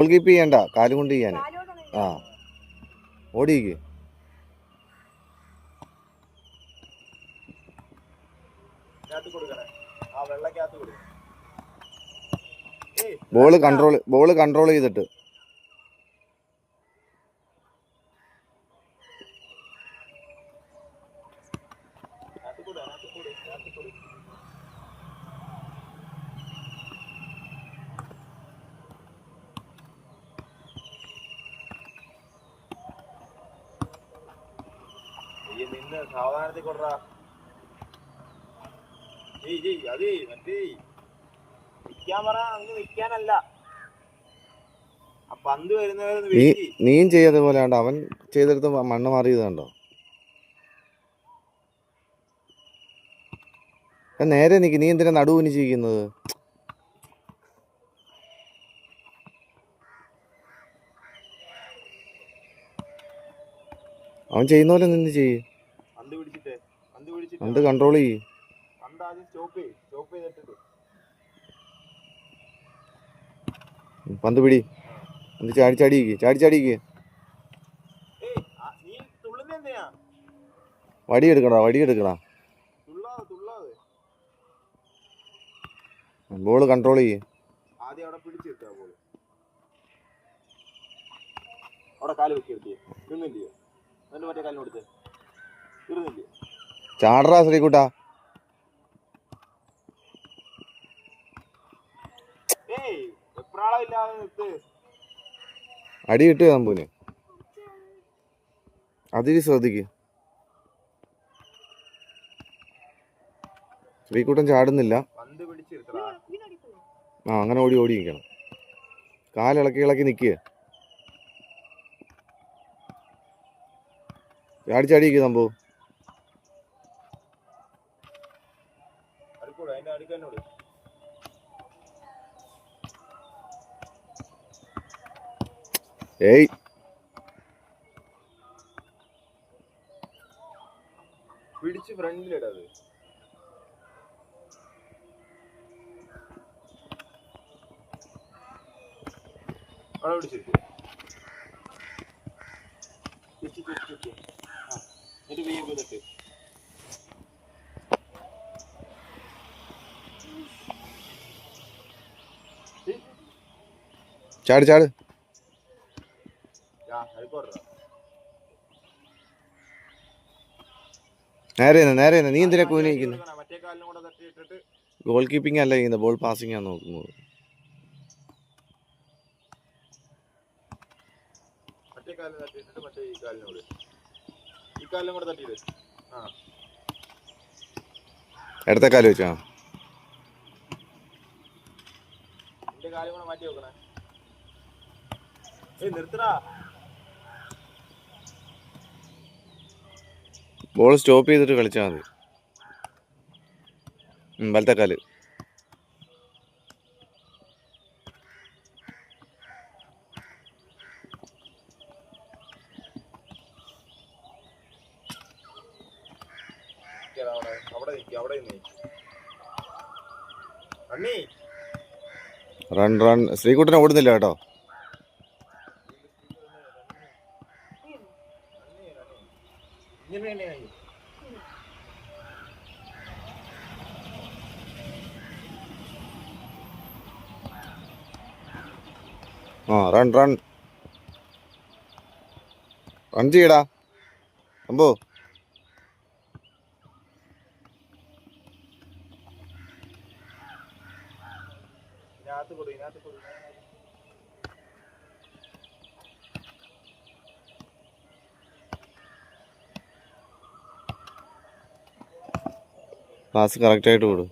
Ball keep ചെയ്യണ്ട, കാലും കൊണ്ട് ചെയ്യാന്. ആ ഓടിക്ക്. ബോള് കൺട്രോൾ ചെയ്തിട്ട്. സാവധാനത്തിൽ കൊടുറാ. നിക്കാൻ പറ, അങ്ങ് നിക്കാനല്ല. പന്ത് വരുന്നവരെ നീയും ചെയ്തത് പോലെ കണ്ടോ, അവൻ ചെയ്തെടുത്ത് മണ്ണ് മാറിയത് കണ്ടോ. നേരെ നിക്ക്, നീ എന്തിനാ നടുവിന് ചെയ്യുന്നത്? അവൻ ചെയ്യുന്ന പോലെ നിന്ന് ചെയ്യ്. പന്ത് കൺട്രോൾ ചെയ്യ്. പന്ത് പിടി. പന്ത് ചാടിക്ക്. വടിയെടുക്കടാ. ബോള് കൺട്രോൾ ചെയ്യ്. ചാടറാ ശ്രീകുട്ടാ. അടി കിട്ടുക തമ്പൂന്. അതിന് ശ്രദ്ധിക്ക്. ശ്രീകുട്ടൻ ചാടുന്നില്ല. അങ്ങനെ ഓടി നിൽക്കണം. കാലിളക്കി നിൽക്കുക. ചാടിക്ക് തമ്പു. ഏയ് പിടിച്ച് ഫ്രണ്ടിലിടത്. ചാട്. നേരെ നീ എന്തിനാ കൂനിക്കുന്നത്? ഗോൾ കീപ്പിംഗ് അല്ല ചെയ്യുന്നത്, ബോൾ പാസിംഗ് ആണ് നോക്കുന്നത്. ഇടത്ത കാല് വെച്ചാ ബോൾ സ്റ്റോപ്പ് ചെയ്തിട്ട് കളിച്ചാൽ മതി. വലത്തെ കാല്. റൺ. ശ്രീകുട്ടനെ ഓടുന്നില്ല കേട്ടോ. റൺ ചെയ്യടാ അമ്പോ. പാസ് കറക്റ്റായിട്ട് കൊടു.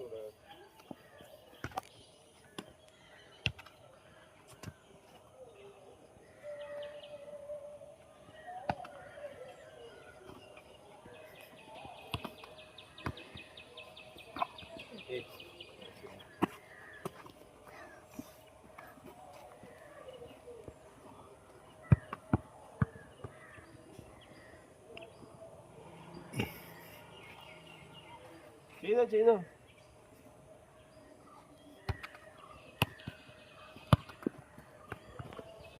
ചെയ്തോ